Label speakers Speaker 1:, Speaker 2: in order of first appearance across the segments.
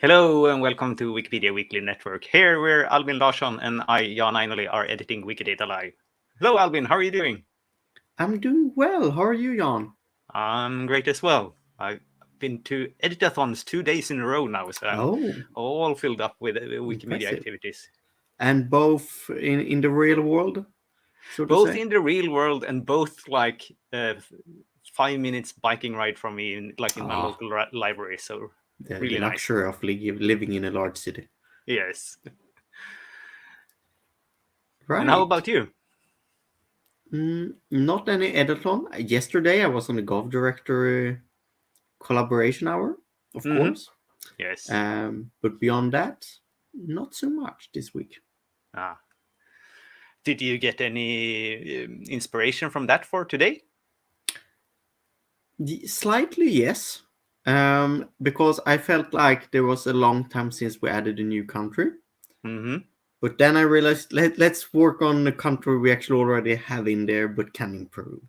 Speaker 1: Hello and welcome to Wikipedia Weekly Network. Here where Albin Larsson and I, Jan Ainali, are editing Wikidata Live. Hello Albin, how are you doing?
Speaker 2: I'm doing well. How are you, Jan?
Speaker 1: I'm great as well. I've been to editathons 2 days in a row now, so I'm all filled up with Wikimedia
Speaker 2: Impressive.
Speaker 1: activities.
Speaker 2: And both in the real world, so to
Speaker 1: Both
Speaker 2: say?
Speaker 1: in the real world and both like 5 minutes biking ride from me, in my local library. So
Speaker 2: The
Speaker 1: really nice.
Speaker 2: luxury of living in a large city.
Speaker 1: Yes.
Speaker 2: Right.
Speaker 1: And how about you?
Speaker 2: Not any editathon. Yesterday I was on the Golf Director collaboration hour, of course.
Speaker 1: Yes.
Speaker 2: But beyond that, not so much this week.
Speaker 1: Did you get any inspiration from that for today?
Speaker 2: Slightly, yes. Because I felt like there was a long time since we added a new country.
Speaker 1: Mm-hmm.
Speaker 2: But then I realized let's work on the country we actually already have in there but can improve.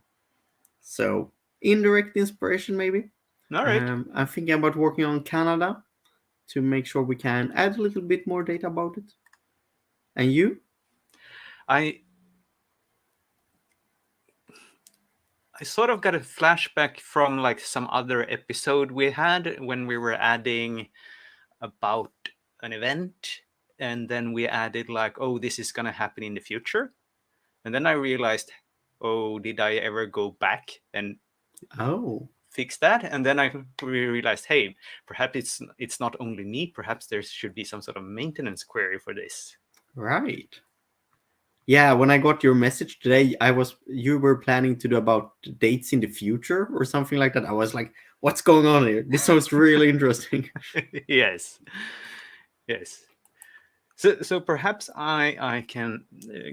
Speaker 2: So indirect inspiration maybe.
Speaker 1: All right.
Speaker 2: I'm thinking about working on Canada to make sure we can add a little bit more data about it. And you?
Speaker 1: I sort of got a flashback from like some other episode we had when we were adding about an event, and then we added like, oh, this is gonna happen in the future, and then I realized, oh, did I ever go back and fix that? And then I realized, hey, perhaps it's not only me. Perhaps there should be some sort of maintenance query for this.
Speaker 2: Right. Yeah, when I got your message today, you were planning to do about dates in the future or something like that. I was like, what's going on here? This sounds really interesting.
Speaker 1: Yes. So perhaps I can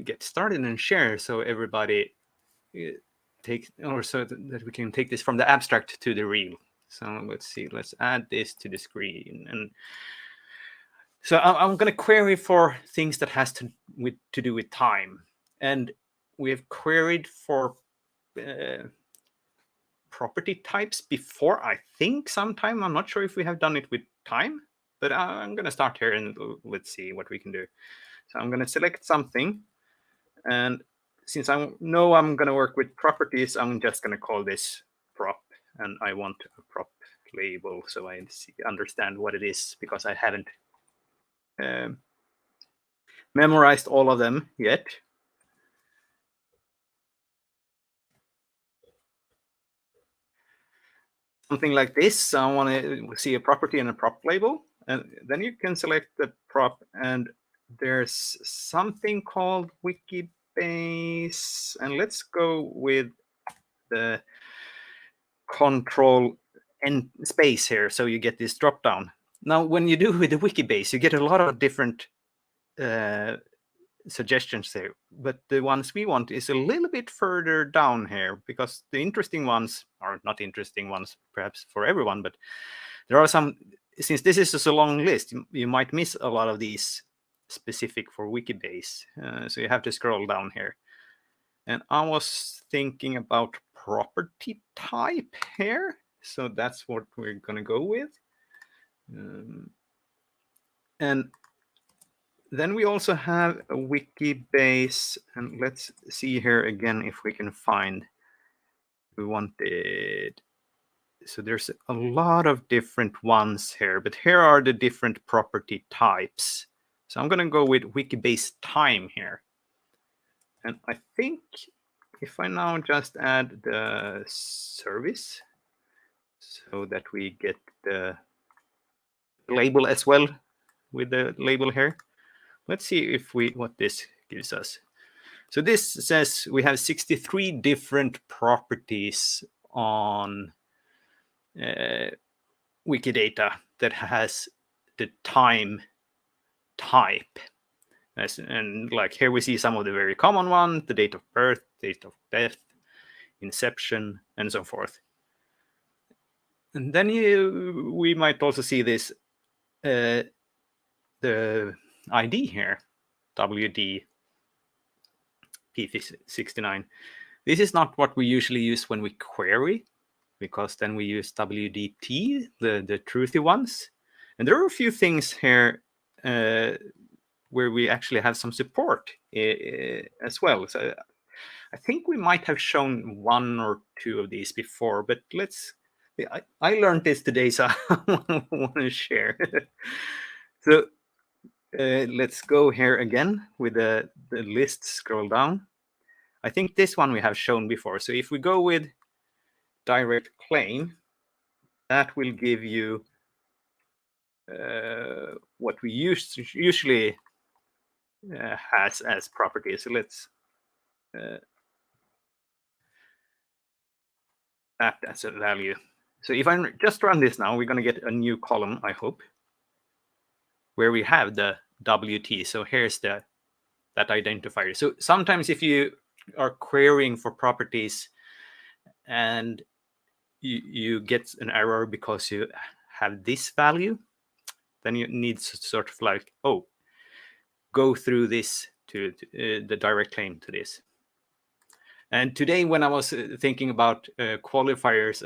Speaker 1: get started and share so everybody so that we can take this from the abstract to the real. So let's see. Let's add this to the screen, and so I'm going to query for things that has to do with time, and we have queried for property types before. I think sometime. I'm not sure if we have done it with time, but I'm going to start here and let's see what we can do. So I'm going to select something, and since I know I'm going to work with properties, I'm just going to call this prop, and I want a prop label so I understand what it is, because I haven't memorized all of them yet. Something like this. I want to see a property and a prop label, and then you can select the prop, and there's something called Wikibase, and let's go with the control and space here, so you get this drop down. Now, when you do with the Wikibase, you get a lot of different suggestions there, but the ones we want is a little bit further down here, because the interesting ones are not interesting ones perhaps for everyone, but there are some. Since this is just a long list, you might miss a lot of these specific for Wikibase, so you have to scroll down here. And I was thinking about property type here, so that's what we're gonna go with. And then we also have a Wikibase, and let's see here again if we can find. We wanted. So there's a lot of different ones here, but here are the different property types. So I'm gonna go with Wikibase time here, and I think if I now just add the service, so that we get the label as well with the label here. Let's see if what this gives us. So this says we have 63 different properties on Wikidata that has the time type. And like here we see some of the very common ones: the date of birth, date of death, inception, and so forth. And then we might also see this the ID here, WD P69. This is not what we usually use when we query, because then we use WDT, the truthy ones. And there are a few things here where we actually have some support as well. So I think we might have shown one or two of these before, but I learned this today, so I want to share. So let's go here again with the list, scroll down. I think this one we have shown before. So if we go with direct claim, that will give you what we usually has as properties. So let's that as a value. So if I just run this now, we're going to get a new column, I hope, where we have the WT. So here's that identifier. So sometimes if you are querying for properties and you get an error because you have this value, then you need to sort of like, go through this to the direct claim to this. And today, when I was thinking about qualifiers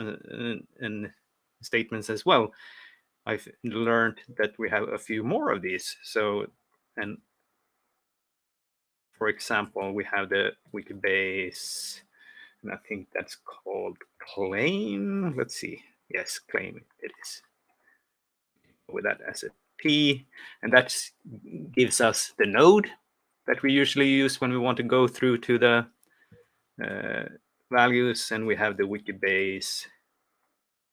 Speaker 1: and statements as well, I've learned that we have a few more of these. So, and for example, we have the Wikibase, and I think that's called claim. Let's see. Yes, claim it is. With that as a P, and that gives us the node that we usually use when we want to go through to the values, and we have the Wikibase.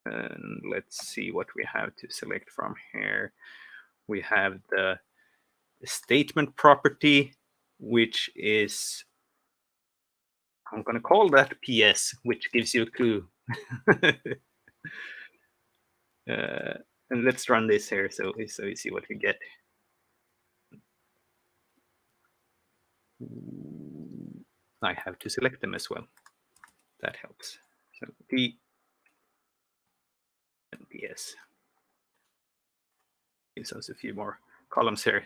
Speaker 1: And let's see what we have to select from here. We have the statement property, which is, I'm going to call that PS, which gives you a clue. And let's run this here so we see what we get. I have to select them as well. That helps. So P and PS. Gives us a few more columns here.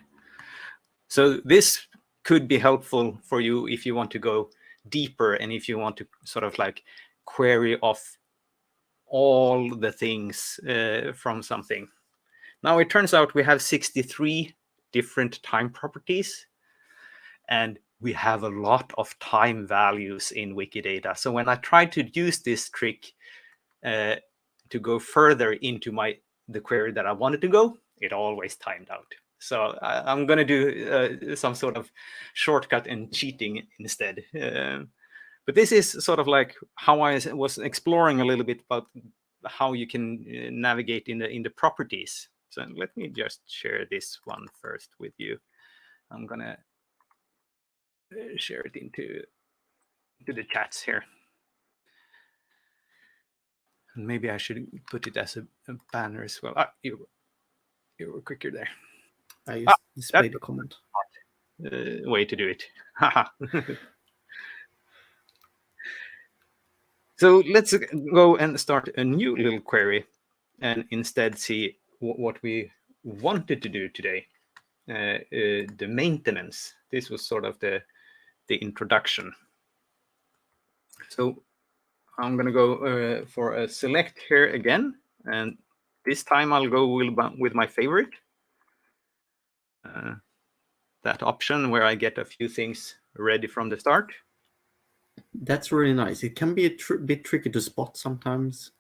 Speaker 1: So this could be helpful for you if you want to go deeper and if you want to sort of like query off all the things from something. Now it turns out we have 63 different time properties, and we have a lot of time values in Wikidata. So when I tried to use this trick to go further into the query that I wanted to go, it always timed out. So I'm going to do some sort of shortcut and cheating instead. But this is sort of like how I was exploring a little bit about how you can navigate in the properties. So let me just share this one first with you. I'm going to share it into the chats here. And maybe I should put it as a banner as well. You were quicker there.
Speaker 2: I just displayed the comment.
Speaker 1: Way to do it. So let's go and start a new little query and instead see what we wanted to do today. The maintenance. This was sort of the introduction. So I'm going to go for a select here again. And this time I'll go with my favorite. That option where I get a few things ready from the start.
Speaker 2: That's really nice. It can be a bit tricky to spot sometimes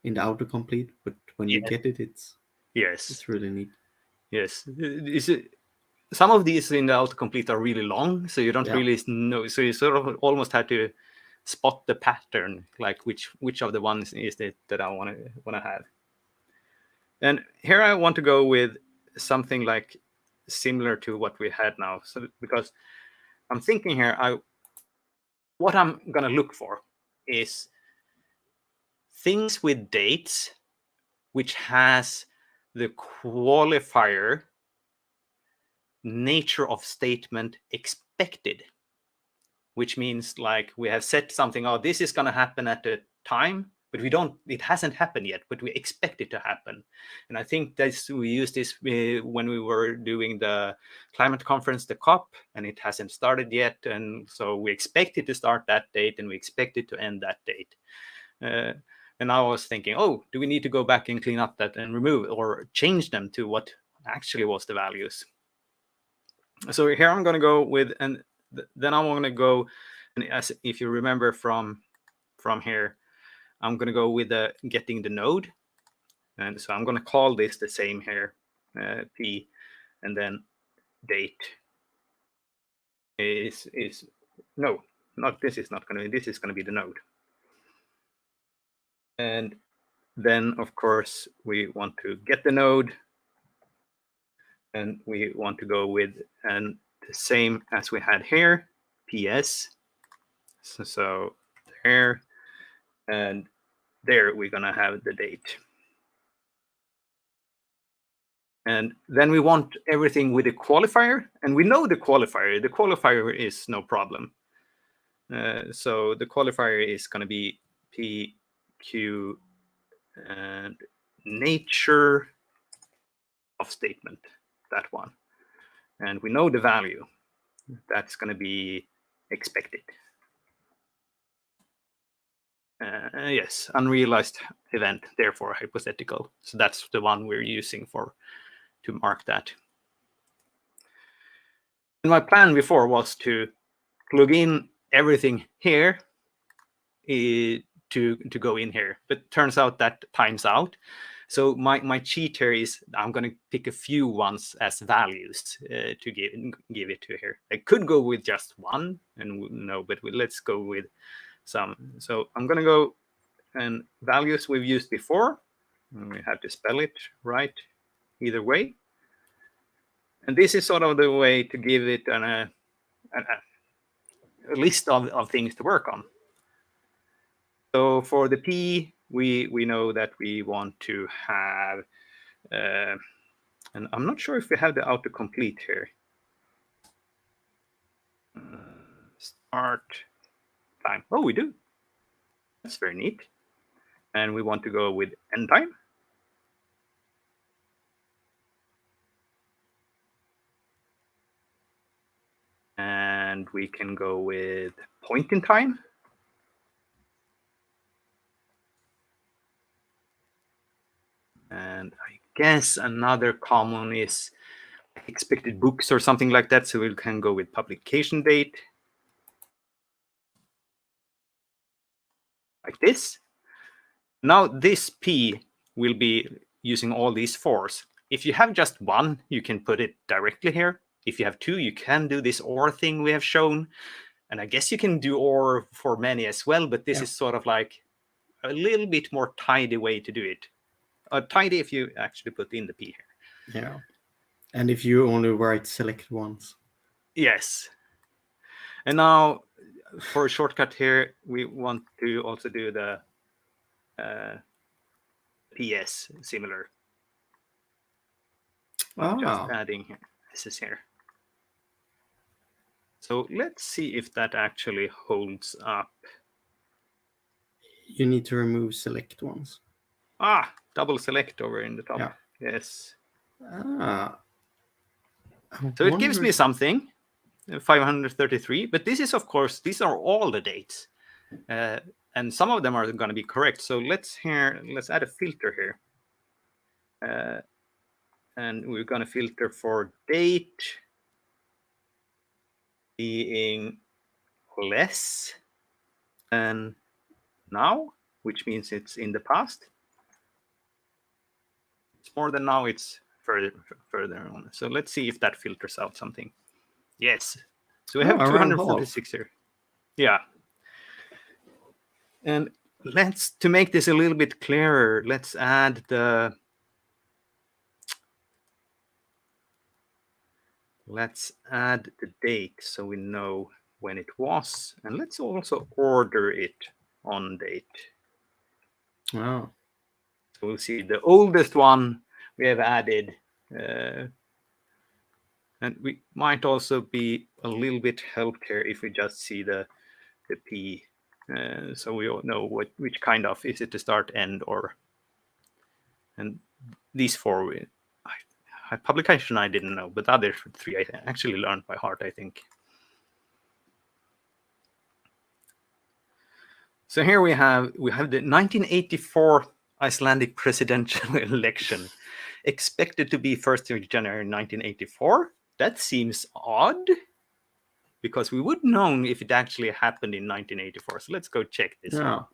Speaker 2: in the autocomplete, but when you get it, it's really neat.
Speaker 1: Yes. Some of these in the autocomplete are really long, so you don't really know. So you sort of almost have to spot the pattern, like which of the ones is it that I want to have. And here I want to go with something like similar to what we had now. So because I'm thinking here, what I'm going to look for is things with dates which has the qualifier nature of statement expected, which means like we have set something, this is going to happen at a time, but it hasn't happened yet, but we expect it to happen. And I think we used this when we were doing the climate conference, the COP, and it hasn't started yet. And so we expect it to start that date and we expect it to end that date. And I was thinking, oh, do we need to go back and clean up that and remove or change them to what actually was the values? So here I'm going to go with, and then I'm going to go, and as if you remember from here, I'm going to go with the getting the node. And so I'm going to call this the same here, p, and then date is no, not this is not going to be, this is going to be the node. And then of course we want to get the node, and we want to go with and the same as we had here, ps. So there, and there we're going to have the date. And then we want everything with a qualifier, and we know the qualifier. The qualifier is no problem. So the qualifier is going to be PQ and nature of statement, that one. And we know the value. That's going to be expected. Yes, unrealized event, therefore hypothetical. So that's the one we're using to mark that. And my plan before was to plug in everything here to go in here, but turns out that times out. So my cheat here is I'm going to pick a few ones as values to give it to here. I could go with just one, and no, but let's go with some. So I'm going to go and values we've used before. And we have to spell it right either way. And this is sort of the way to give it a list of things to work on. So for the P, we know that we want to have, and I'm not sure if we have the autocomplete here. Start time. Oh, we do. That's very neat. And we want to go with end time. And we can go with point in time. And I guess another common is expected books or something like that. So we can go with publication date. Like this. Now this P will be using all these fours. If you have just one, you can put it directly here. If you have two, you can do this OR thing we have shown. And I guess you can do OR for many as well, but this is sort of like a little bit more tidy way to do it. Tidy if you actually put in the P here.
Speaker 2: Yeah. And if you only write select ones.
Speaker 1: Yes. And now for a shortcut here, we want to also do the PS similar. Just adding here. This is here. So let's see if that actually holds up.
Speaker 2: You need to remove select ones.
Speaker 1: Double select over in the top.
Speaker 2: Yeah.
Speaker 1: Yes.
Speaker 2: So
Speaker 1: it gives me something, 533. But this is, of course, these are all the dates. And some of them are going to be correct. So let's add a filter here. And we're going to filter for date being less than now, which means it's in the past. It's more than now, it's further on. So let's see if that filters out something. Yes. So we have 246 here. Yeah. And to make this a little bit clearer, let's add the date so we know when it was. And let's also order it on date.
Speaker 2: Wow.
Speaker 1: So we'll see the oldest one we have added. And we might also be a little bit helped here if we just see the P. So we all know which kind of, is it the start, end, or, and these four, publication I didn't know, but the other three I actually learned by heart, I think. So here we have the 1984 Icelandic presidential election, expected to be 1st of January 1984. That seems odd, because we would know if it actually happened in 1984. So let's go check this
Speaker 2: Yeah.
Speaker 1: one.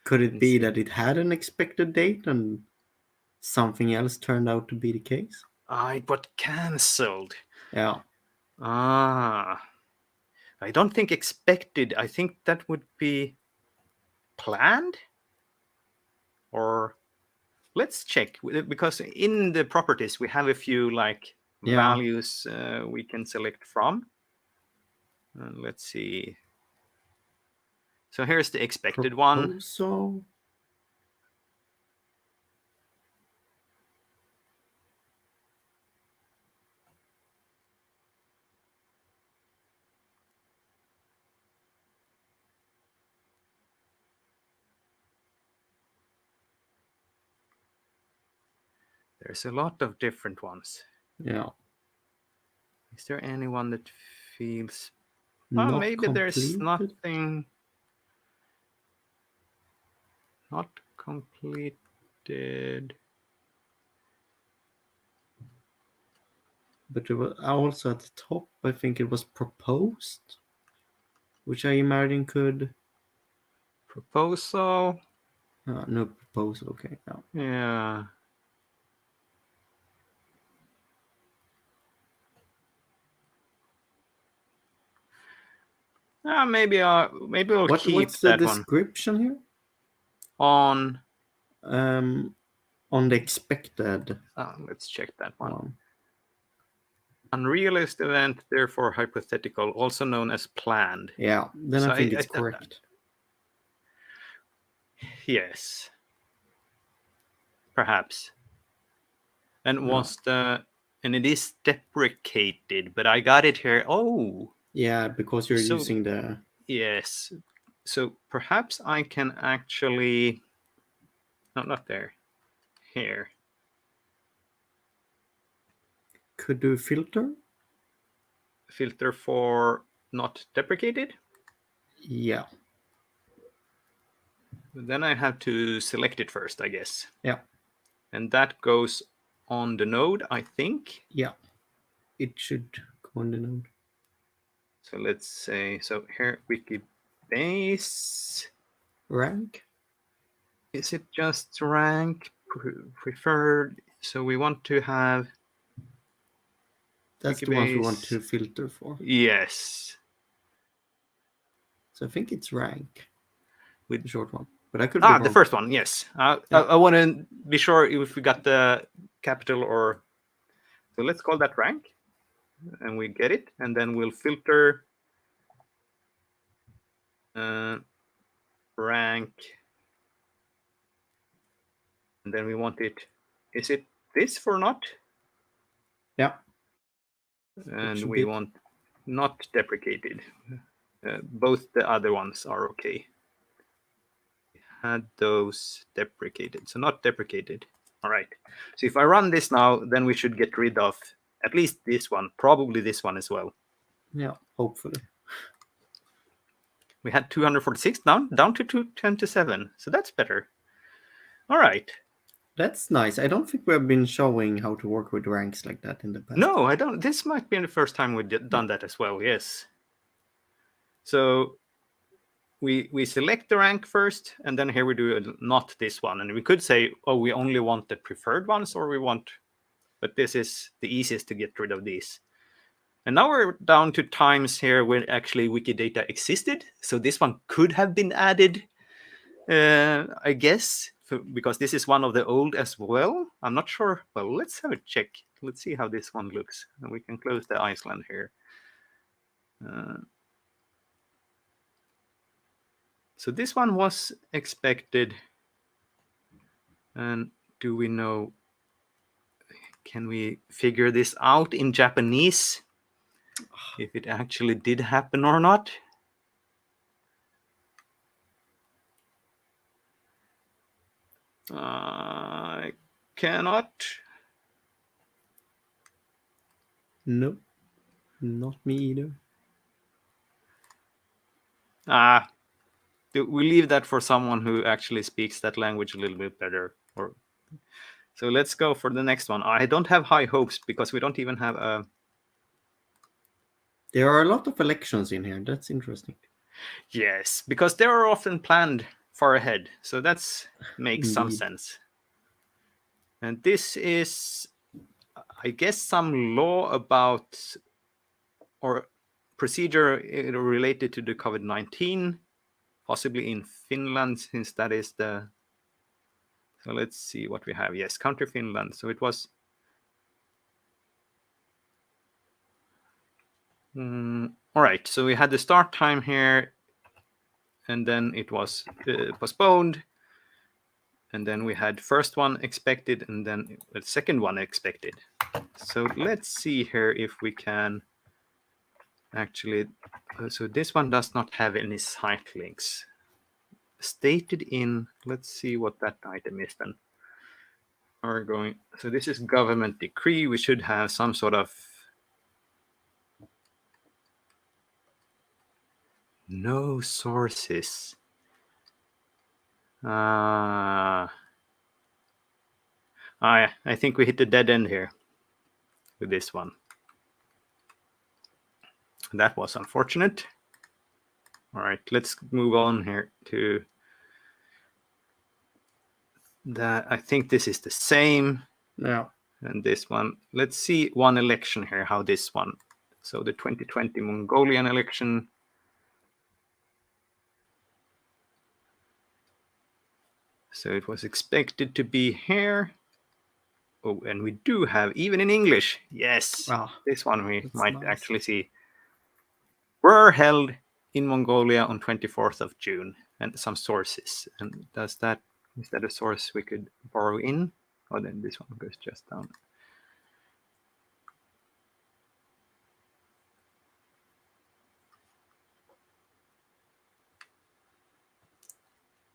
Speaker 2: Could it
Speaker 1: And
Speaker 2: be
Speaker 1: see.
Speaker 2: that it had an expected date and something else turned out to be the case?
Speaker 1: It got cancelled.
Speaker 2: Yeah.
Speaker 1: I don't think expected. I think that would be planned, or let's check, because in the properties we have a few values we can select from. Let's see. So here's the expected one.
Speaker 2: Proposal.
Speaker 1: There's a lot of different ones.
Speaker 2: Yeah.
Speaker 1: Is there anyone that feels...
Speaker 2: Not
Speaker 1: maybe there's
Speaker 2: completed.
Speaker 1: nothing not completed.
Speaker 2: But it was also at the top, I think it was proposed, which I imagine could.
Speaker 1: Proposal.
Speaker 2: No proposal. Okay. No.
Speaker 1: Yeah. Maybe we'll keep
Speaker 2: What's the
Speaker 1: that one
Speaker 2: description here?
Speaker 1: on.
Speaker 2: On the expected
Speaker 1: Let's check that one.
Speaker 2: one.
Speaker 1: Unrealistic event, therefore hypothetical, also known as planned.
Speaker 2: Yeah, then
Speaker 1: So
Speaker 2: I think it's correct.
Speaker 1: Yes. Perhaps. And and it is deprecated, but I got it here. Oh.
Speaker 2: Yeah, because you're using the...
Speaker 1: Yes. So perhaps I can actually... No, not there. Here.
Speaker 2: Could do filter?
Speaker 1: Filter for not deprecated?
Speaker 2: Yeah.
Speaker 1: Then I have to select it first, I guess.
Speaker 2: Yeah.
Speaker 1: And that goes on the node, I think.
Speaker 2: Yeah. It should go on the node.
Speaker 1: So let's say, so here, Wikibase.
Speaker 2: Rank?
Speaker 1: Is it just rank preferred? So we want to have...
Speaker 2: That's
Speaker 1: Wikibase.
Speaker 2: The ones we want to filter for.
Speaker 1: Yes.
Speaker 2: So I think it's rank. With the short one. But I could
Speaker 1: be wrong. The first one, yes. I want to be sure if we got the capital or... So let's call that rank. And we get it. And then we'll filter rank. And then we want it... Is it this for not?
Speaker 2: Yeah.
Speaker 1: And we want not deprecated. Both the other ones are okay. We had those deprecated. So not deprecated. All right. So if I run this now, then we should get rid of at least this one. Probably this one as well.
Speaker 2: Yeah, hopefully.
Speaker 1: We had 246 down to 227. So that's better. All right.
Speaker 2: That's nice. I don't think we have been showing how to work with ranks like that in the past.
Speaker 1: No, I don't. This might be the first time we've done that as well. Yes. So we select the rank first, and then here we do not this one. And we could say, oh, we only want the preferred ones, or we want... But this is the easiest to get rid of these. And now we're down to times here where actually Wikidata existed. So this one could have been added, I guess, because this is one of the old as well. I'm not sure. Well, let's have a check. Let's see how this one looks. And we can close the Iceland here. So this one was expected. And do we know... Can we figure this out in Japanese? If it actually did happen or not? I cannot.
Speaker 2: No, not me either.
Speaker 1: we leave that for someone who actually speaks that language a little bit better. So let's go for the next one. I don't have high hopes because we don't even have a.
Speaker 2: There are a lot of elections in here. That's interesting.
Speaker 1: Yes, because they are often planned far ahead. So that makes some
Speaker 2: Indeed.
Speaker 1: sense. And this is, I guess, some law about or procedure related to the COVID-19, possibly in Finland, since that is the. So let's see what we have. Yes, country Finland. So it was. All right. So we had the start time here, and then it was postponed. And then we had first one expected, and then the second one expected. So let's see here if we can actually. So this one does not have any site links. Stated in, let's see what that item is then. Are going. So this is government decree. We should have some sort of. No sources. I think we hit the dead end here with this one. That was unfortunate. All right, let's move on here to that. I think this is the same.
Speaker 2: Yeah.
Speaker 1: And this one, let's see one election here, how this one. So the 2020 Mongolian election. So it was expected to be here. Oh, and we do have, even in English, yes, this one we might actually see. Were held in Mongolia on 24th of June, and some sources. And is that a source we could borrow in? Oh, then this one goes just down.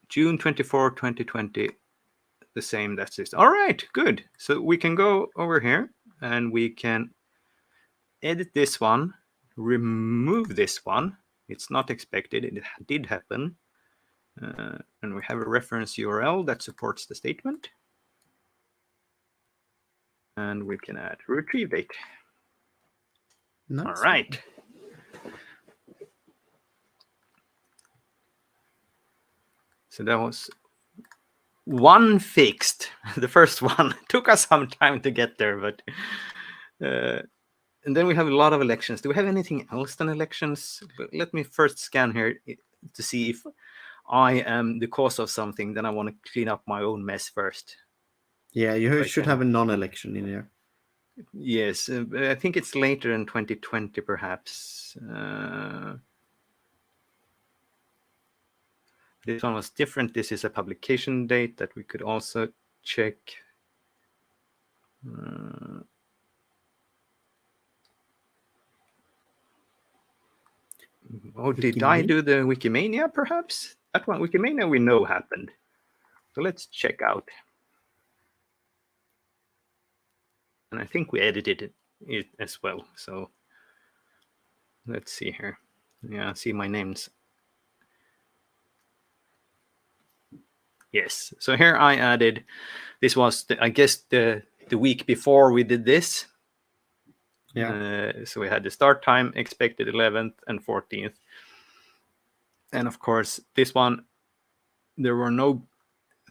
Speaker 1: June 24, 2020, the same. That's it. All right, good. So we can go over here and we can edit this one, remove this one. It's not expected. It did happen. And we have a reference URL that supports the statement. And we can add retrieve date.
Speaker 2: Nice.
Speaker 1: All right. So that was one fixed. The first one took us some time to get there, but and then we have a lot of elections. Do we have anything else than elections? Let me first scan here to see if I am the cause of something. Then I want to clean up my own mess first.
Speaker 2: Yeah, you should have a non-election in here.
Speaker 1: Yes, I think it's later in 2020, perhaps. This one was different. This is a publication date that we could also check. Did I do the Wikimania, perhaps? That one, Wikimania, we know happened. So let's check out. And I think we edited it as well. So let's see here. Yeah, see my names. Yes. So here I added, this was, I guess, the week before we did this.
Speaker 2: Yeah.
Speaker 1: So we had the start time expected 11th and 14th. And of course, this one, there were no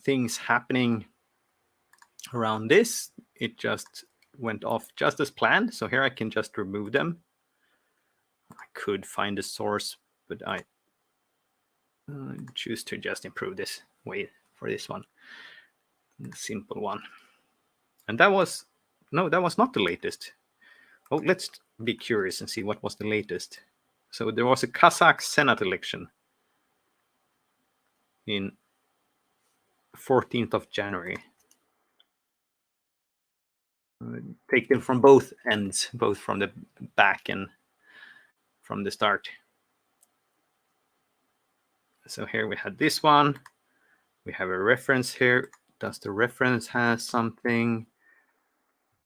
Speaker 1: things happening around this. It just went off just as planned. So here I can just remove them. I could find a source, but I choose to just improve this way for this one. The simple one. And that was not the latest. Oh, let's be curious and see what was the latest. So there was a Kazakh Senate election in 14th of January. Take them from both ends, both from the back and from the start. So here we had this one. We have a reference here. Does the reference have something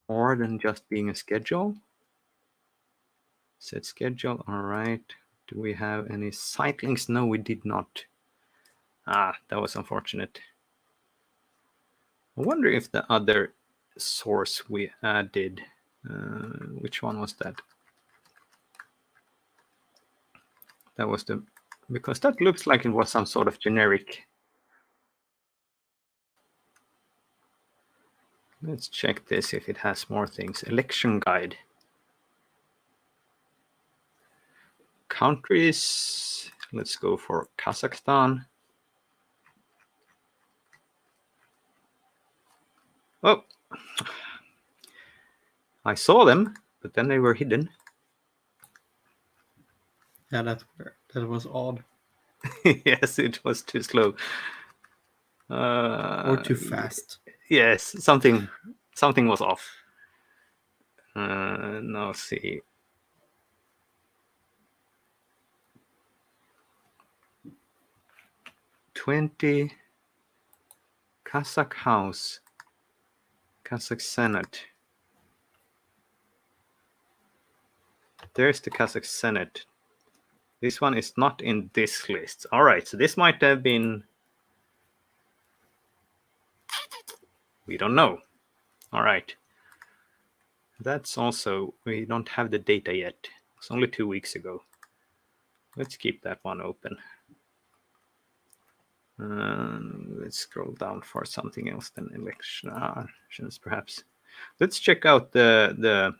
Speaker 1: more than just being a schedule? Set schedule. All right. Do we have any site links? No, we did not. That was unfortunate. I wonder if the other source we added, which one was that? That was because that looks like it was some sort of generic. Let's check this if it has more things. Election guide. Countries. Let's go for Kazakhstan. Oh, I saw them, but then they were hidden.
Speaker 2: Yeah, that was odd.
Speaker 1: Yes, it was too slow.
Speaker 2: Or too fast.
Speaker 1: Yes, something was off. Now see. $20 Kazakh House, Kazakh Senate. There's the Kazakh Senate. This one is not in this list. All right, so this might have been. We don't know. All right. That's also, we don't have the data yet. It's only 2 weeks ago. Let's keep that one open. Let's scroll down for something else than elections, perhaps. Let's check out the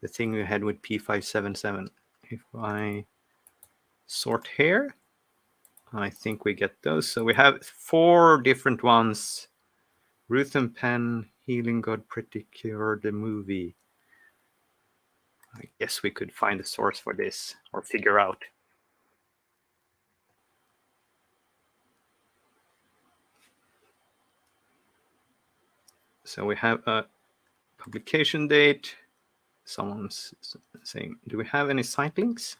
Speaker 1: thing we had with P577. If I sort here, I think we get those. So we have 4 different ones. Ruth and Penn, Healing God, Pretty Cure, the movie. I guess we could find a source for this or figure out. So we have a publication date. Someone's saying, do we have any site links?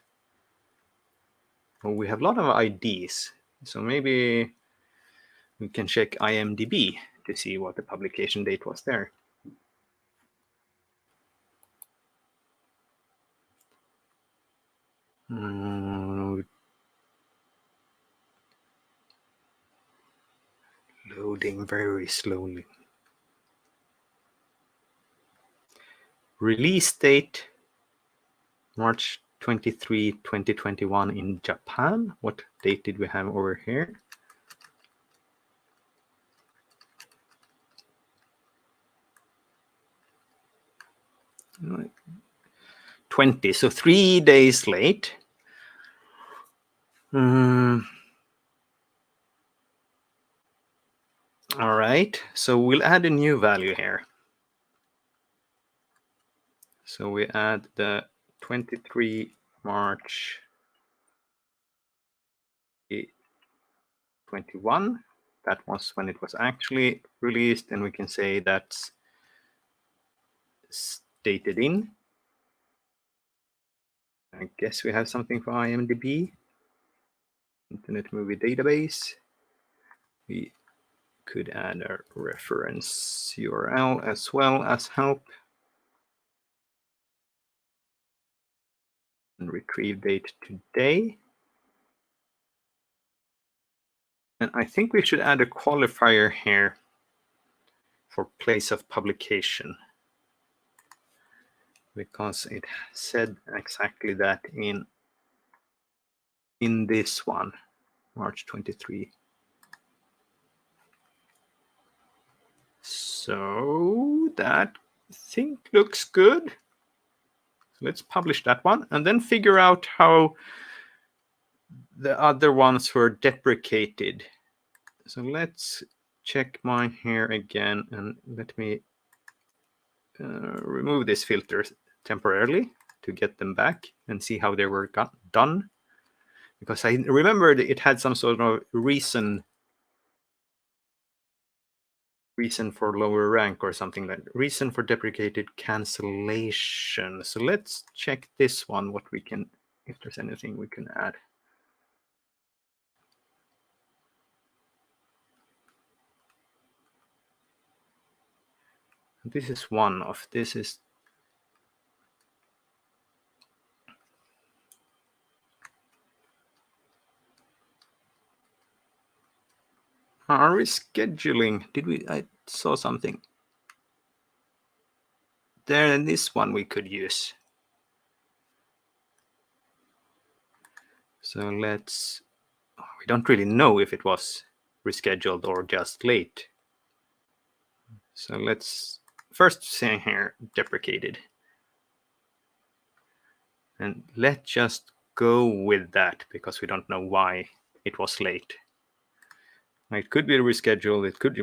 Speaker 1: Well, we have a lot of IDs. So maybe we can check IMDb to see what the publication date was there. Loading very slowly. Release date, March 23, 2021 in Japan. What date did we have over here? Right. 20, so 3 days late. All right, so we'll add a new value here. So we add the 23 March 21. That was when it was actually released, and we can say that's stated in. I guess we have something for IMDb, Internet Movie Database. We could add a reference URL as well as help. And retrieve date today. And I think we should add a qualifier here for place of publication, because it said exactly that in this one, March 23. So that I think looks good. Let's publish that one and then figure out how the other ones were deprecated. So let's check mine here again, and let me remove this filter temporarily to get them back and see how they were done. Because I remembered it had some sort of reason for lower rank or something like that. Reason for deprecated cancellation. So let's check this one, what we can, if there's anything we can add. This is one of, this is Rescheduling. I saw something. There, this one we could use. So we don't really know if it was rescheduled or just late. So let's first say here deprecated. And let's just go with that because we don't know why it was late. It could be rescheduled, it could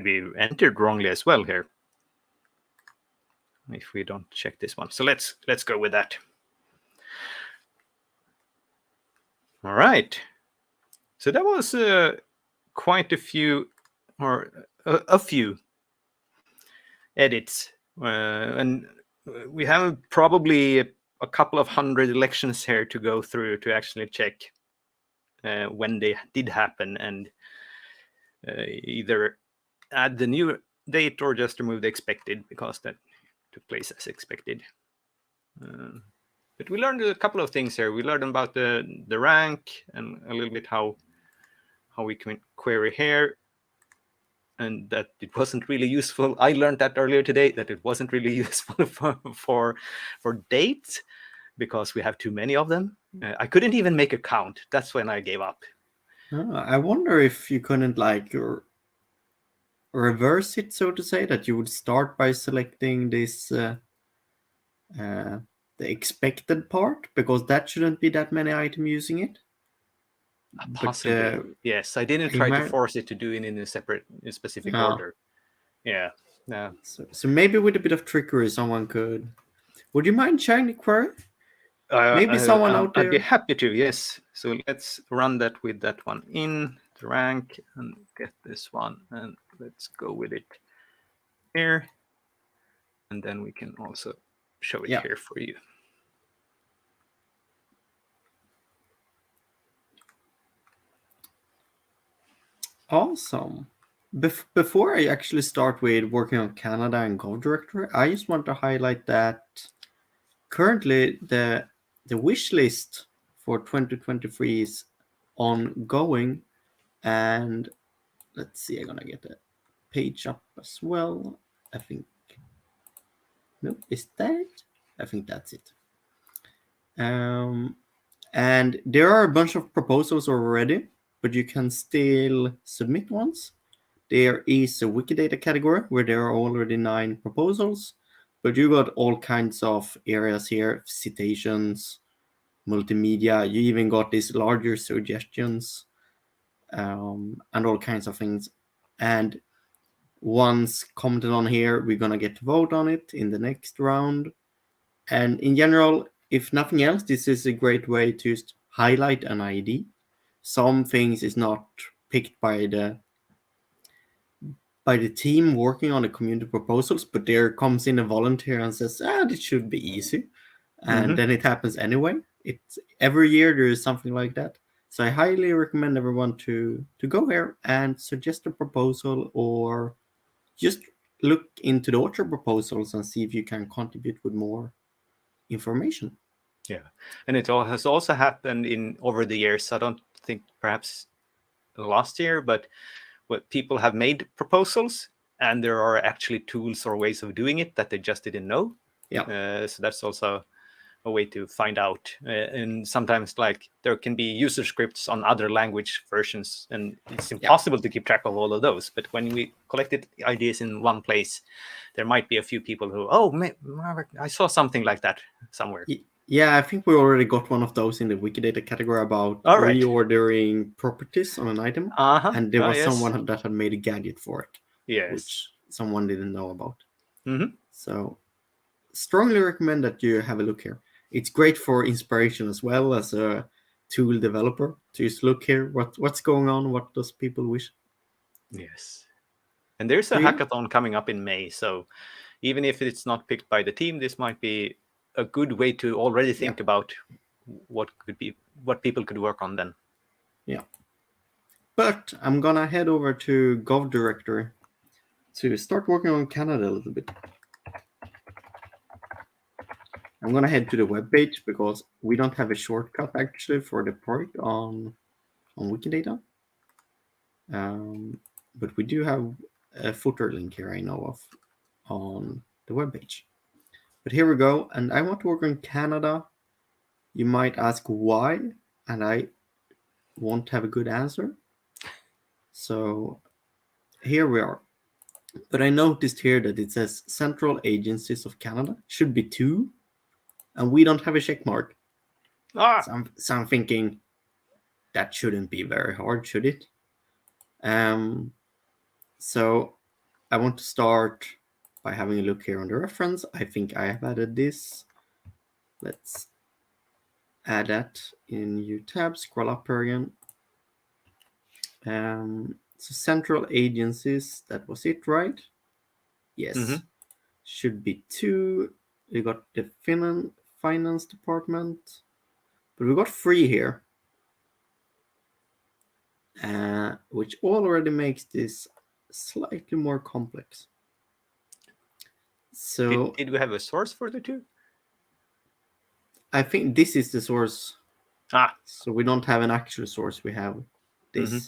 Speaker 1: be entered wrongly as well here. If we don't check this one. So let's go with that. All right. So that was quite a few, or a few edits. And we have probably a couple of hundred elections here to go through to actually check when they did happen and either add the new date or just remove the expected because that took place as expected. But we learned a couple of things here. We learned about the rank and a little bit how we can query here, and that it wasn't really useful. I learned that earlier today, that it wasn't really useful for dates because we have too many of them. I couldn't even make a count. That's when I gave up.
Speaker 2: I wonder if you couldn't reverse it, so to say, that you would start by selecting this the expected part, because that shouldn't be that many items using it.
Speaker 1: Possibly, yes. I didn't try to force it to do it in a specific order. Yeah.
Speaker 2: So maybe with a bit of trickery, someone could. Would you mind sharing the query? Maybe someone out there.
Speaker 1: I'd be happy to. Yes. So let's run that with that one in the rank and get this one, and let's go with it here, and then we can also show it here for you.
Speaker 2: Awesome. Before I actually start with working on Canada and Gov Directory, I just want to highlight that currently the wish list for 2023 is ongoing, and let's see, I'm gonna get the page up as well. I think is that it? I think that's it. And there are a bunch of proposals already, but you can still submit ones. There is a Wikidata category where there are already 9 proposals, but you got all kinds of areas here, citations, multimedia. You even got these larger suggestions, and all kinds of things. And once commented on here, we're gonna get to vote on it in the next round. And in general, if nothing else, this is a great way to just highlight an ID. Some things is not picked by the team working on the community proposals, but there comes in a volunteer and says, this should be easy. And then it happens anyway. It's every year there is something like that. So I highly recommend everyone to go here and suggest a proposal, or just look into the author proposals and see if you can contribute with more information.
Speaker 1: Yeah, and it all has also happened over the years. I don't think perhaps last year, but what people have made proposals, and there are actually tools or ways of doing it that they just didn't know.
Speaker 2: Yeah.
Speaker 1: So that's also a way to find out. And sometimes, like, there can be user scripts on other language versions, and it's impossible to keep track of all of those. But when we collected ideas in one place, there might be a few people who, I saw something like that somewhere.
Speaker 2: Yeah, I think we already got one of those in the Wikidata category about reordering properties on an item. And there was someone that had made a gadget for it, which someone didn't know about. So strongly recommend that you have a look here. It's great for inspiration as well as a tool developer to just look here, what's going on, what does people wish.
Speaker 1: Yes. And there's a hackathon coming up in May, so even if it's not picked by the team, this might be a good way to already think about what people could work on then.
Speaker 2: Yeah. But I'm gonna head over to Gov Directory to start working on Canada a little bit. I'm gonna head to the web page because we don't have a shortcut actually for the project on on Wikidata. But we do have a footer link here I know of on the webpage. But here we go, and I want to work on Canada. You might ask why, and I won't have a good answer. So here we are. But I noticed here that it says Central Agencies of Canada. Should be 2, and we don't have a check mark.
Speaker 1: Ah,
Speaker 2: So I'm thinking that shouldn't be very hard, should it? So I want to start by having a look here on the reference. I think I have added this. Let's add that in new tab, scroll up here again. So central agencies, that was it, right? Yes.
Speaker 1: Mm-hmm.
Speaker 2: Should be 2. We got the finance department, but we got 3 here, which already makes this slightly more complex. So
Speaker 1: Did we have a source for the 2?
Speaker 2: I think this is the source.
Speaker 1: Ah.
Speaker 2: So we don't have an actual source, we have this.
Speaker 1: Mm-hmm.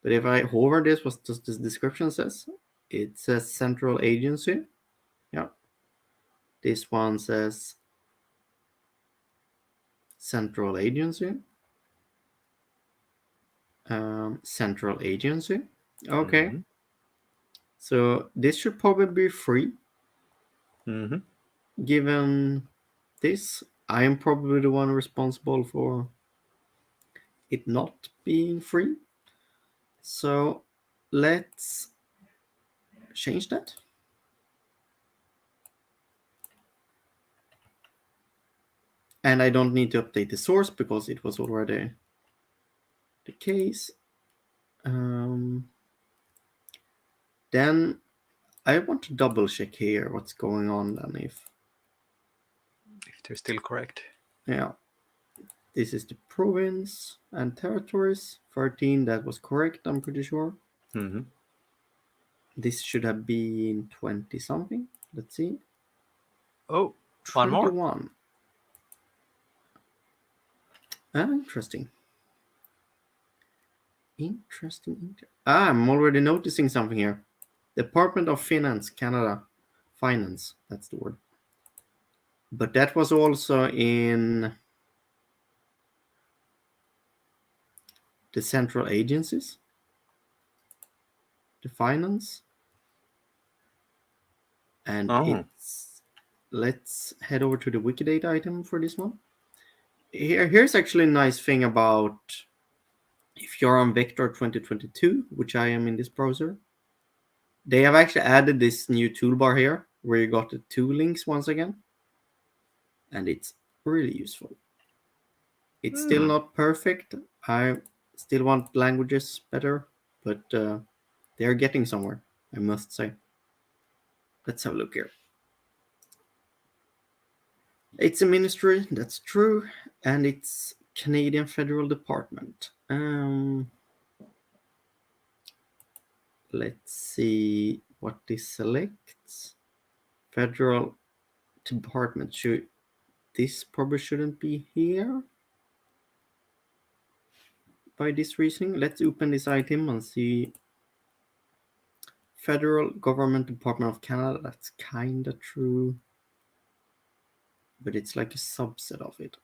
Speaker 2: But if I hover this, what does this description says? It says central agency. Yeah. This one says central agency. Central agency. Okay.
Speaker 1: Mm-hmm.
Speaker 2: So this should probably be free.
Speaker 1: Mm-hmm.
Speaker 2: Given this, I am probably the one responsible for it not being free. So let's change that. And I don't need to update the source because it was already the case. Then I want to double check here what's going on then if
Speaker 1: they're still correct.
Speaker 2: Yeah. This is the province and territories. 13, that was correct, I'm pretty sure.
Speaker 1: Mm-hmm.
Speaker 2: This should have been 20 something. Let's see.
Speaker 1: Oh, 21.
Speaker 2: 21. Interesting. I'm already noticing something here. Department of Finance, Canada. Finance, that's the word. But that was also in the central agencies. The finance. And let's head over to the Wikidata item for this one. Here's actually a nice thing about if you're on Vector 2022, which I am in this browser, they have actually added this new toolbar here where you got the 2 links once again. And it's really useful. It's still not perfect. I still want languages better, but they're getting somewhere, I must say. Let's have a look here. It's a ministry, that's true, and it's Canadian Federal Department. Let's see what this selects. Federal Department. This probably shouldn't be here by this reasoning. Let's open this item and see. Federal Government Department of Canada. That's kind of true, but it's like a subset of it.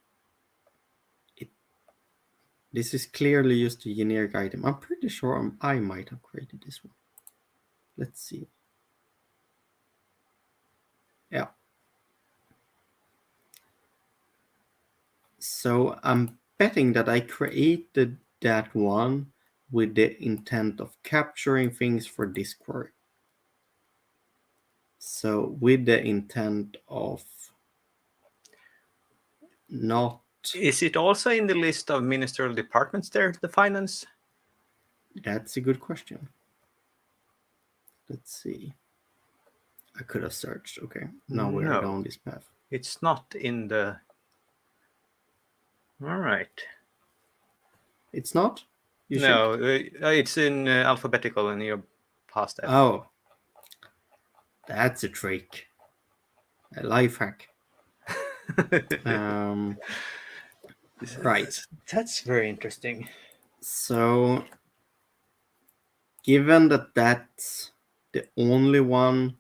Speaker 2: This is clearly just a generic item. I'm pretty sure I might have created this one. Let's see. Yeah. So I'm betting that I created that one with the intent of capturing things for this query. So with the intent of not...
Speaker 1: Is it also in the list of ministerial departments there, the finance?
Speaker 2: That's a good question. Let's see. I could have searched. Okay. Now we're down this path.
Speaker 1: It's not in the... All right.
Speaker 2: It's not?
Speaker 1: No, it's in alphabetical and you're past that.
Speaker 2: Oh. That's a trick. A life hack. Right.
Speaker 1: That's very interesting.
Speaker 2: So, given that that's the only one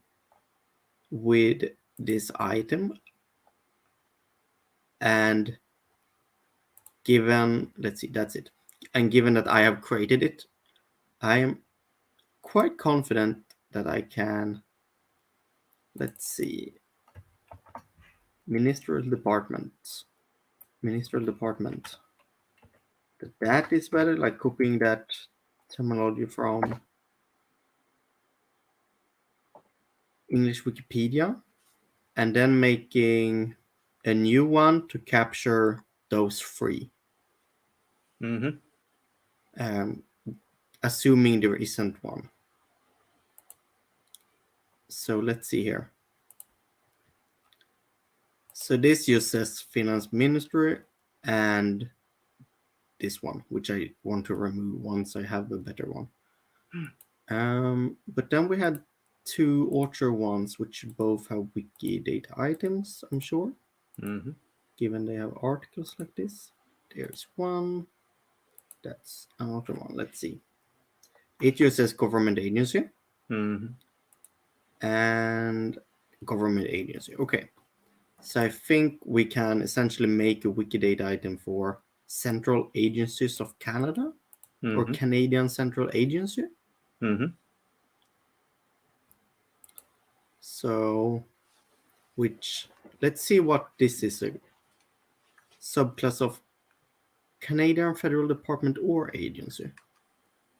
Speaker 2: with this item, and given, let's see, that's it. And given that I have created it, I am quite confident that I can, let's see, ministerial department. That is better, like copying that terminology from English Wikipedia, and then making a new one to capture those three.
Speaker 1: Mm-hmm.
Speaker 2: Um, assuming there isn't one. So let's see here. So this uses Finance Ministry and this one, which I want to remove once I have a better one. But then we had two Orchard ones, which both have Wikidata items, I'm sure,
Speaker 1: Mm-hmm.
Speaker 2: given they have articles like this. There's one. That's another one. Let's see. It uses government agency
Speaker 1: Mm-hmm.
Speaker 2: and government agency. Okay. So I think we can essentially make a Wikidata item for Central Agencies of Canada or
Speaker 1: Mm-hmm.
Speaker 2: Canadian Central Agency.
Speaker 1: Mm-hmm.
Speaker 2: So, which, let's see what this is, a subclass of Canadian Federal Department or Agency.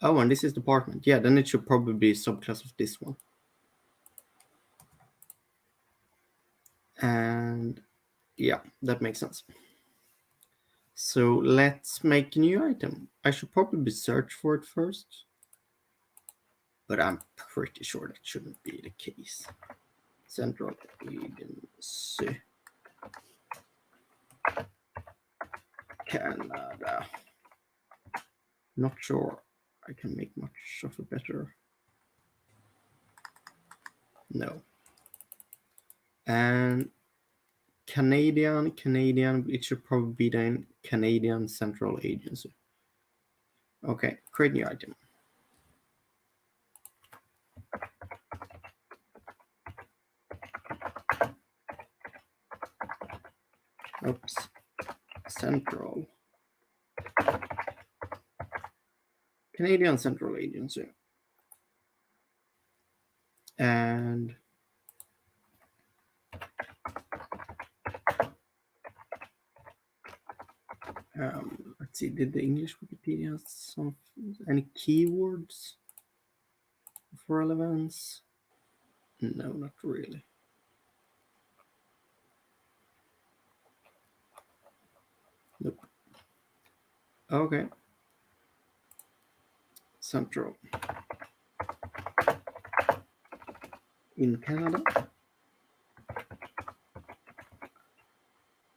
Speaker 2: Oh, and this is department. Yeah, then it should probably be a subclass of this one. And yeah, that makes sense. So let's make a new item. I should probably search for it first, but I'm pretty sure that shouldn't be the case. Central Agency Canada. Not sure I can make much of a better. No. And Canadian, it should probably be then Canadian Central Agency. Okay, create new item. Oops. Central. Canadian Central Agency. And let's see, did the English Wikipedia have some any keywords of relevance? No, not really. Nope. Okay. Central. In Canada.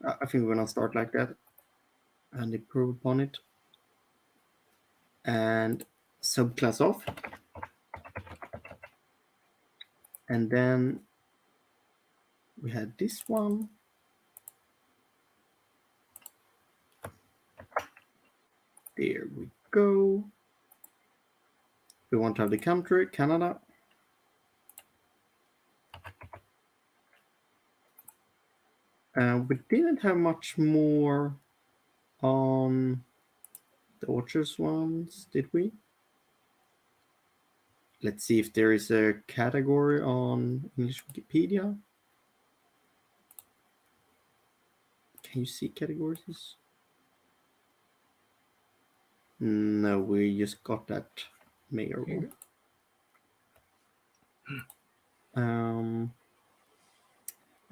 Speaker 2: I think we're gonna start like that and improve upon it. And subclass of. And then we had this one. There we go. We want to have the country, Canada. We didn't have much more on the Orchards ones, did we? Let's see if there is a category on English Wikipedia. Can you see categories? No, we just got that mayor one.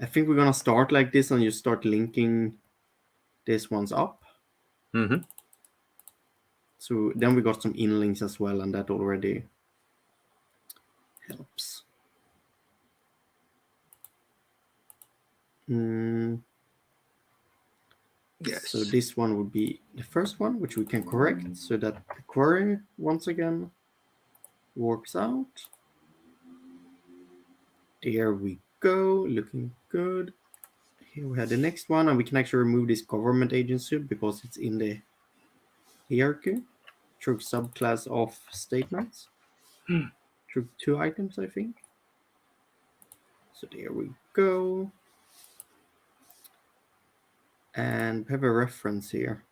Speaker 2: I think we're gonna start like this and you start linking these ones up.
Speaker 1: Mm-hmm.
Speaker 2: So then we got some inlinks as well, and that already helps.
Speaker 1: Yes.
Speaker 2: So this one would be the first one, which we can correct so that the query once again works out. There we go, looking good. Here we have the next one, and we can actually remove this government agency because it's in the hierarchy. true subclass of statements. True 2 items, I think. So there we go. And we have a reference here.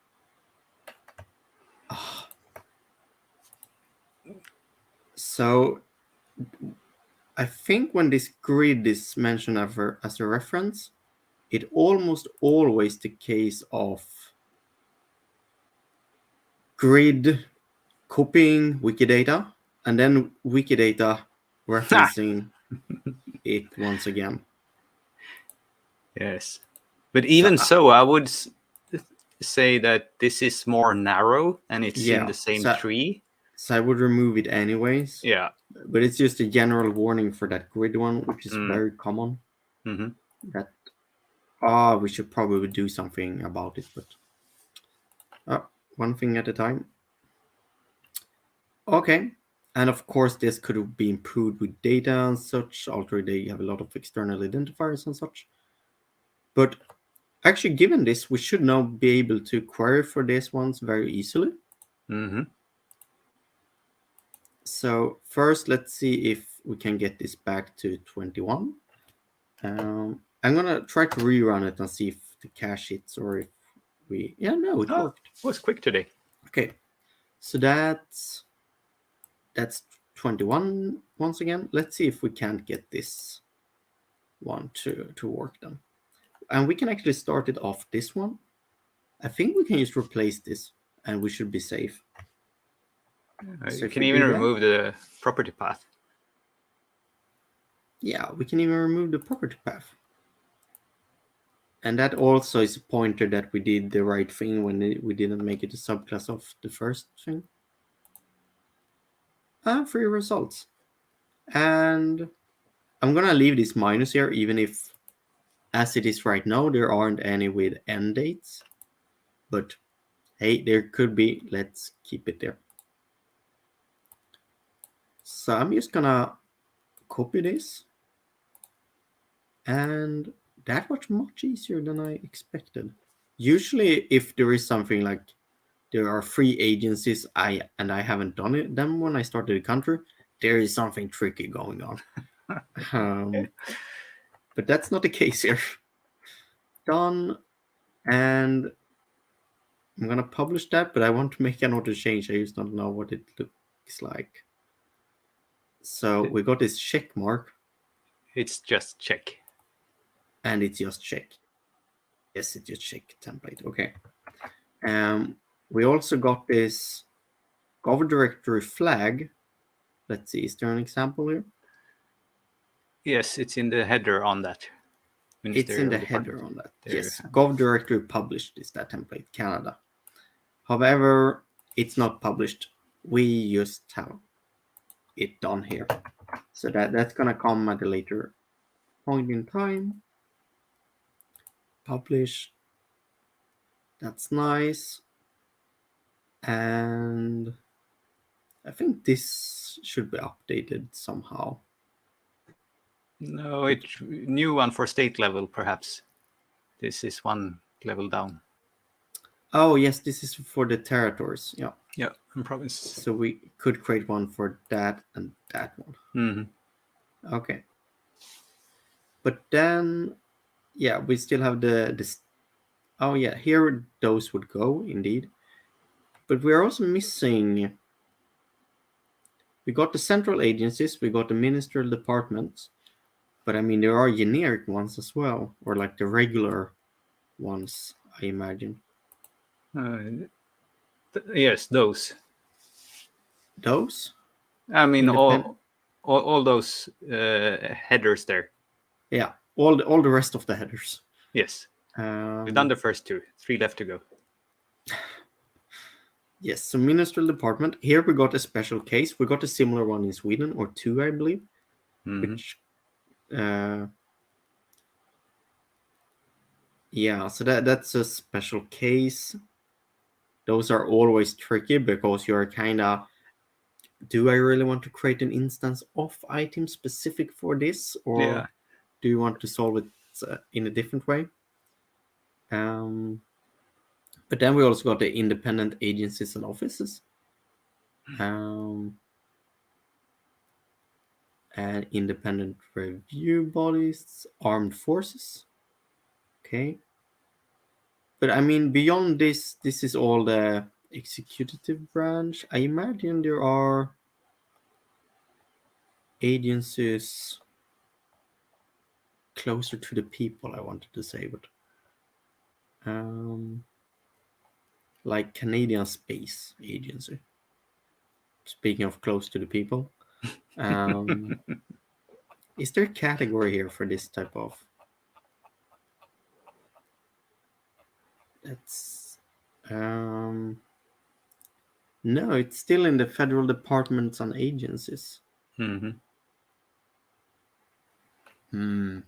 Speaker 2: Ah. So I think when this grid is mentioned as a reference, it almost always the case of grid copying Wikidata and then Wikidata referencing it once again.
Speaker 1: Yes. But
Speaker 2: So,
Speaker 1: even so, I would say that this is more narrow and it's in
Speaker 2: yeah,
Speaker 1: the same tree.
Speaker 2: so I would remove it anyways.
Speaker 1: Yeah.
Speaker 2: But it's just a general warning for that grid one, which is very common.
Speaker 1: Mm-hmm.
Speaker 2: That we should probably do something about it, but one thing at a time. Okay. And of course, this could be improved with data and such. Already, you have a lot of external identifiers and such. But actually, given this, we should now be able to query for these ones very easily.
Speaker 1: Mm-hmm.
Speaker 2: So first, let's see if we can get this back to 21. I'm gonna try to rerun it and see if the cache hits or if we. Yeah, no, it worked.
Speaker 1: It was quick today.
Speaker 2: Okay, so that's 21 once again. Let's see if we can't get this one to work then. And we can actually start it off this one. I think we can just replace this and we should be safe. So
Speaker 1: You can even remove the property path.
Speaker 2: Yeah, we can even remove the property path. And that also is a pointer that we did the right thing when we didn't make it a subclass of the first thing. 3 results. And I'm gonna leave this minus here, even if as it is right now, there aren't any with end dates. But hey, there could be. Let's keep it there. So I'm just gonna copy this. And that was much easier than I expected. Usually, if there is something like there are 3 agencies I haven't done them when I started the country, there is something tricky going on. But that's not the case here. Done. And I'm gonna publish that, but I want to make another change. I just don't know what it looks like. So we got this check mark.
Speaker 1: It's just check.
Speaker 2: And it's just check. Yes, it's just check template. Okay. We also got this gov directory flag. Let's see, is there an example here?
Speaker 1: Yes, it's in the header on that.
Speaker 2: It's in the header on that. Yes, gov directory published is that template, Canada. However, it's not published. We just have it done here. So that's gonna come at a later point in time. Publish. That's nice. And I think this should be updated somehow.
Speaker 1: No, it's new one for state level, perhaps. This is one level down.
Speaker 2: Oh, yes, this is for the territories. Yeah.
Speaker 1: Yeah, and province.
Speaker 2: So we could create one for that and that one.
Speaker 1: Mm-hmm.
Speaker 2: Okay. But then, yeah, we still have this. Oh, yeah, here those would go, indeed. But we're also missing. We got the central agencies, we got the ministerial departments. But I mean, there are generic ones as well, or like the regular ones, I imagine.
Speaker 1: Yes, those.
Speaker 2: Those?
Speaker 1: I mean, all those headers there.
Speaker 2: Yeah, all the rest of the headers.
Speaker 1: Yes. We've done the first 2. 3 left to go.
Speaker 2: Yes, so ministerial department. Here we got a special case. We got a similar one in Sweden, or 2, I believe.
Speaker 1: Mm-hmm.
Speaker 2: Which, yeah, so that's a special case. Those are always tricky because you're kind of, do I really want to create an instance of item specific for this, or do you want to solve it in a different way? But then we also got the independent agencies and offices. And independent review bodies, armed forces. Okay. But I mean, beyond this is all the executive branch. I imagine there are agencies closer to the people, I wanted to say, but like Canadian Space Agency. Speaking of close to the people, um, is there a category here for this type of? That's no, it's still in the federal departments and agencies.
Speaker 1: Mm-hmm.
Speaker 2: Hmm.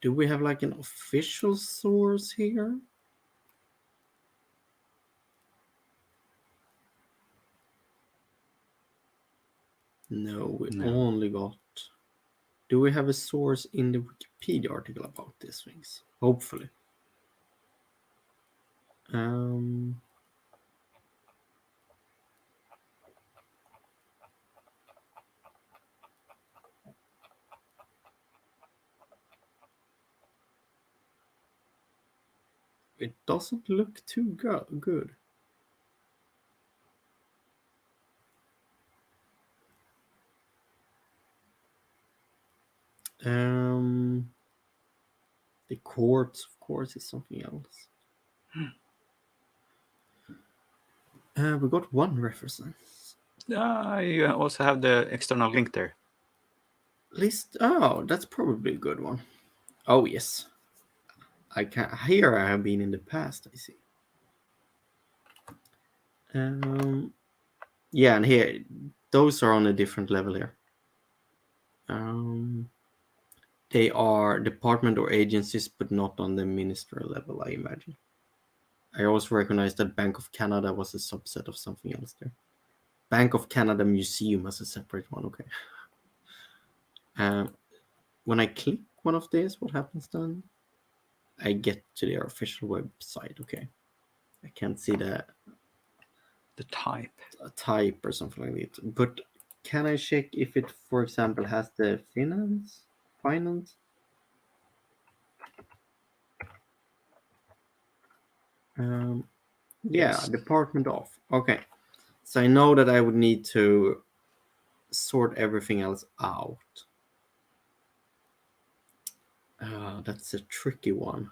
Speaker 2: Do we have like an official source here? No, we
Speaker 1: No.
Speaker 2: only got. Do we have a source in the Wikipedia article about these things? Hopefully. Um, it doesn't look too good. Um, the courts, of course, is something else. We got one reference.
Speaker 1: You also have the external link there.
Speaker 2: List. Oh, that's probably a good one. Oh yes, I can. Here I have been in the past. I see. Yeah, and here those are on a different level here. They are department or agencies, but not on the ministerial level, I imagine. I also recognize that Bank of Canada was a subset of something else there. Bank of Canada Museum as a separate one. Okay. When I click one of these, what happens then? I get to their official website. Okay. I can't see the
Speaker 1: type.
Speaker 2: type or something like that. But can I check if it, for example, has the finance? Yeah,
Speaker 1: Yes.
Speaker 2: Department of. Okay. So I know that I would need to sort everything else out. That's a tricky one.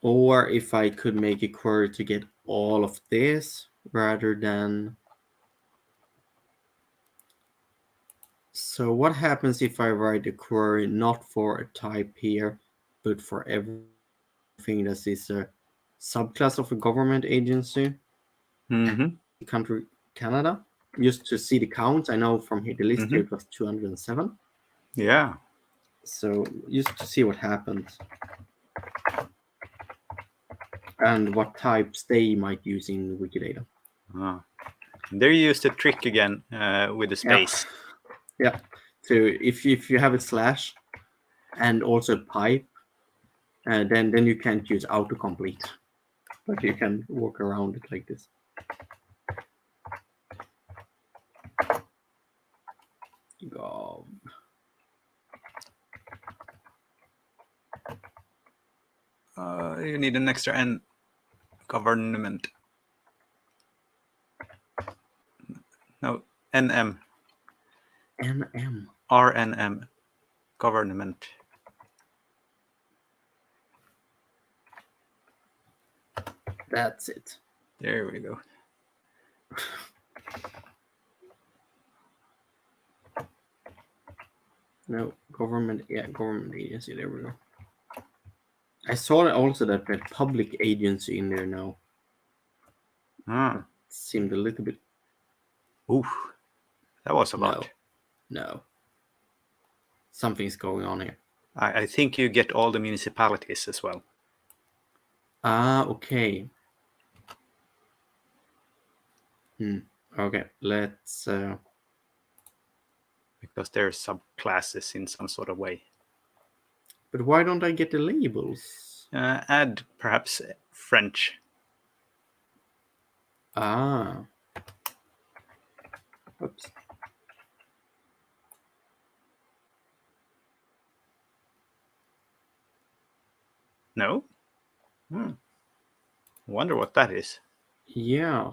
Speaker 2: Or if I could make a query to get all of this rather than. So what happens if I write a query not for a type here, but for everything that is a subclass of a government agency and
Speaker 1: Mm-hmm.
Speaker 2: the country Canada, just to see the counts? I know from here the list
Speaker 1: Mm-hmm.
Speaker 2: here it was 207.
Speaker 1: Yeah.
Speaker 2: So just to see what happens and what types they might use in Wikidata.
Speaker 1: There you used the trick again with the space.
Speaker 2: Yeah. So if you have a slash and also pipe, then you can't use autocomplete, but you can work around it like this. Go.
Speaker 1: You need an extra N. Government. No, NM.
Speaker 2: NM.
Speaker 1: RNM. Government.
Speaker 2: That's it.
Speaker 1: There we go.
Speaker 2: No, government. Yeah, government agency. There we go. I saw also that public agency in there now. That seemed a little bit.
Speaker 1: Ooh, that was a lot.
Speaker 2: No. Something's going on here.
Speaker 1: I think you get all the municipalities as well.
Speaker 2: Okay. Okay, let's.
Speaker 1: Because there's subclasses in some sort of way.
Speaker 2: But why don't I get the labels?
Speaker 1: Add perhaps French.
Speaker 2: Ah. Oops.
Speaker 1: No? Wonder what that is.
Speaker 2: Yeah.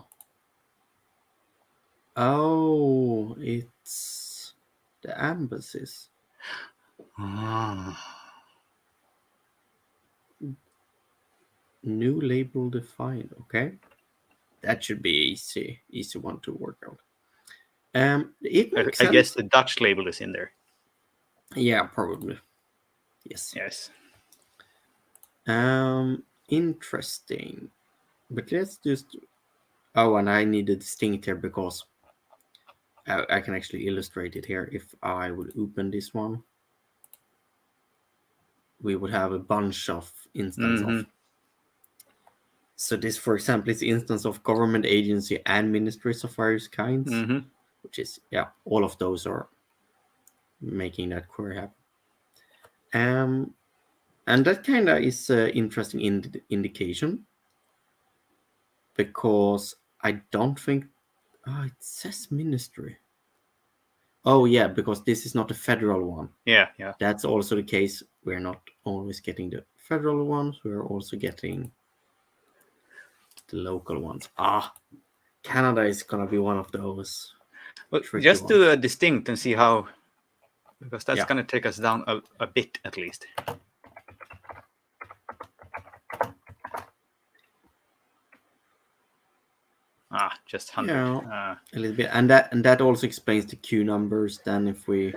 Speaker 2: Oh, it's the embassies. New label defined. Okay. That should be easy one to work out. It makes
Speaker 1: I guess
Speaker 2: sense.
Speaker 1: the Dutch label is in there.
Speaker 2: Yeah, probably. Yes.
Speaker 1: Yes.
Speaker 2: Interesting. But let's just. Oh, and I need a distinct here because I can actually illustrate it here. If I would open this one, we would have a bunch of instance of. So this, for example, is instance of government agency and ministries of various kinds, which is all of those are making that query happen. And that kind of is an interesting indication because I don't think. Oh, it says ministry. Oh yeah, because this is not a federal one.
Speaker 1: Yeah.
Speaker 2: That's also the case. We're not always getting the federal ones. We're also getting the local ones. Canada is gonna be one of those tricky
Speaker 1: Just
Speaker 2: ones.
Speaker 1: do a distinct and see how, because that's going to take us down a bit at least. Just 100.
Speaker 2: A little bit, and that also explains the queue numbers. Then, if we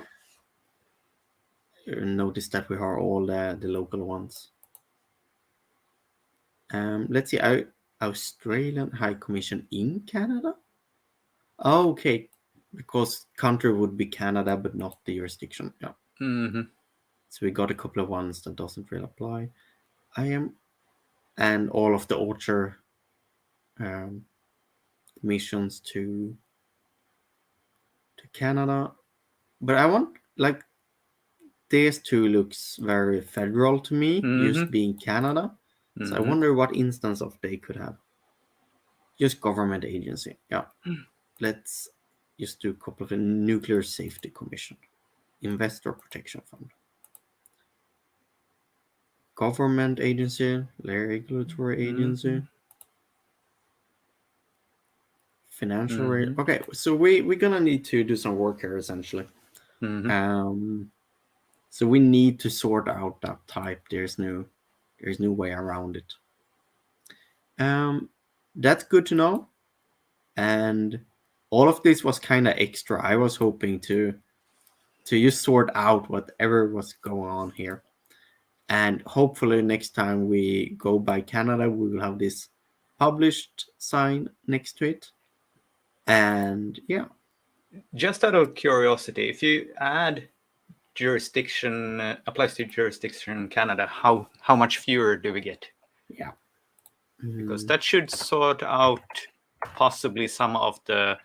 Speaker 2: notice that we have all the local ones. Let's see. Australian High Commission in Canada. Oh, okay, because country would be Canada, but not the jurisdiction. Yeah. So we got a couple of ones that doesn't really apply. And all of the Orchard missions to Canada. But I want, like, these two looks very federal to me, just being Canada. So I wonder what instance of they could have. Just government agency. Yeah. Let's just do a couple of the Nuclear Safety Commission. Investor Protection Fund. Government agency, regulatory agency. Financial okay, so we're gonna need to do some work here essentially. So we need to sort out that type. There's no way around it. That's good to know. And all of this was kind of extra. I was hoping to just sort out whatever was going on here. And hopefully next time we go by Canada, we will have this published sign next to it. And yeah.
Speaker 1: Just out of curiosity, if you add jurisdiction applies to jurisdiction in Canada, how much fewer do we get?
Speaker 2: Yeah.
Speaker 1: Because that should sort out possibly some of the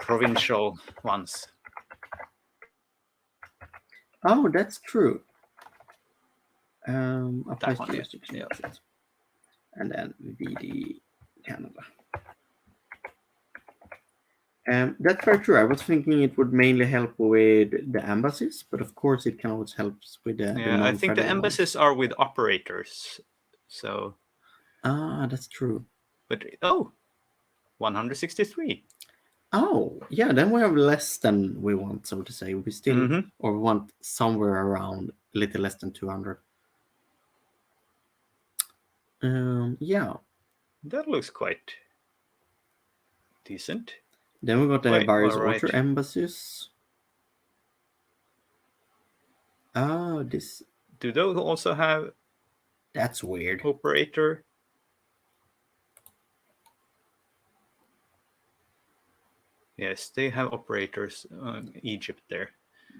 Speaker 1: provincial ones.
Speaker 2: Oh, that's true. Applies to jurisdiction.
Speaker 1: Yeah.
Speaker 2: And then VD Canada. That's very true. I was thinking it would mainly help with the embassies, but of course it can also help with the
Speaker 1: I think the embassies are with operators. So.
Speaker 2: That's true.
Speaker 1: But 163.
Speaker 2: Oh, yeah, then we have less than we want, so to say. We still or we want somewhere around a little less than 200. Yeah.
Speaker 1: That looks quite decent.
Speaker 2: Then we got the various Orchard embassies. This.
Speaker 1: Do those also have?
Speaker 2: That's weird.
Speaker 1: Operator. Yes, they have operators in Egypt there.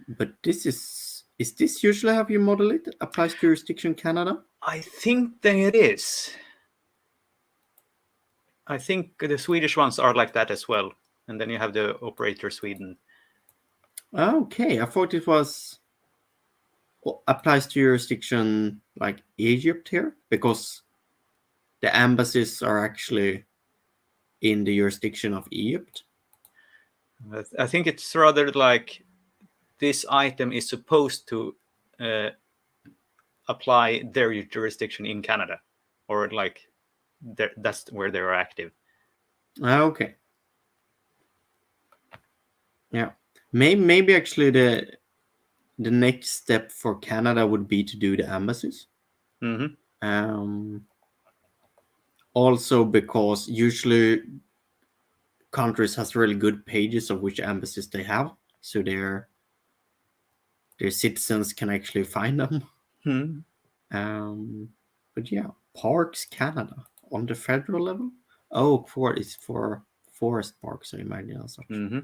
Speaker 2: But this is this usually how you model it? Applies to jurisdiction Canada?
Speaker 1: I think that it is. I think the Swedish ones are like that as well. And then you have the operator Sweden.
Speaker 2: Okay, I thought it was applies to jurisdiction like Egypt here, because the embassies are actually in the jurisdiction of Egypt.
Speaker 1: I think it's rather like this item is supposed to apply their jurisdiction in Canada, or like that's where they are active.
Speaker 2: Okay. Yeah. Maybe actually the next step for Canada would be to do the embassies.
Speaker 1: Mm-hmm.
Speaker 2: Also because usually countries has really good pages of which embassies they have, so their citizens can actually find them.
Speaker 1: Mm-hmm.
Speaker 2: But yeah, Parks Canada on the federal level. Oh, it's for forest parks, I imagine as such.
Speaker 1: Mm-hmm.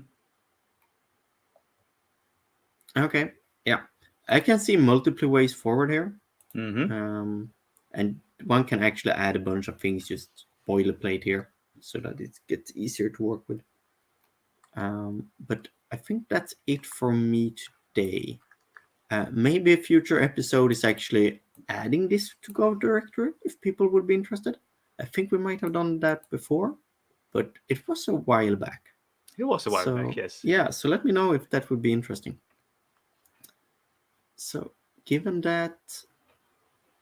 Speaker 2: Okay, yeah, I can see multiple ways forward here.
Speaker 1: Mm-hmm.
Speaker 2: And one can actually add a bunch of things, just boilerplate here, so that it gets easier to work with. But I think that's it for me today. Maybe a future episode is actually adding this to Go Directory if people would be interested. I think we might have done that before, but it was a while back.
Speaker 1: It was a while
Speaker 2: So
Speaker 1: back, yes.
Speaker 2: yeah, so let me know if that would be interesting. So given that,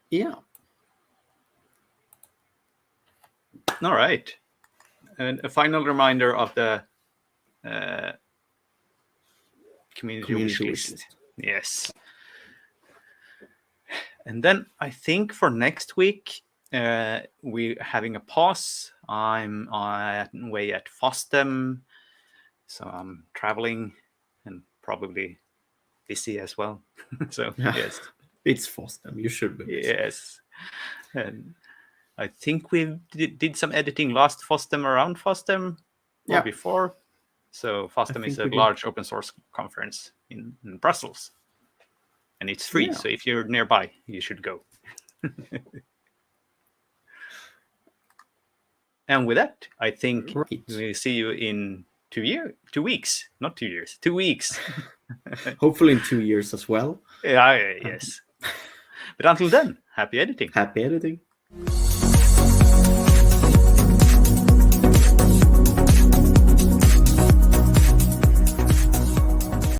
Speaker 2: yeah.
Speaker 1: All right. And a final reminder of the community wish list. Yes. And then I think for next week, we're having a pause. I'm away at FOSDEM, so I'm traveling and probably busy as well. So yes,
Speaker 2: It's FOSDEM. You should be busy.
Speaker 1: yes. And I think we did some editing last FOSDEM around FOSDEM or before. So FOSDEM is a large open source conference in Brussels, and it's free. So if you're nearby, you should go. And with that, I think we'll see you in 2 weeks, not 2 years, 2 weeks.
Speaker 2: Hopefully in 2 years as well.
Speaker 1: Yes. But until then, happy editing.
Speaker 2: Happy editing.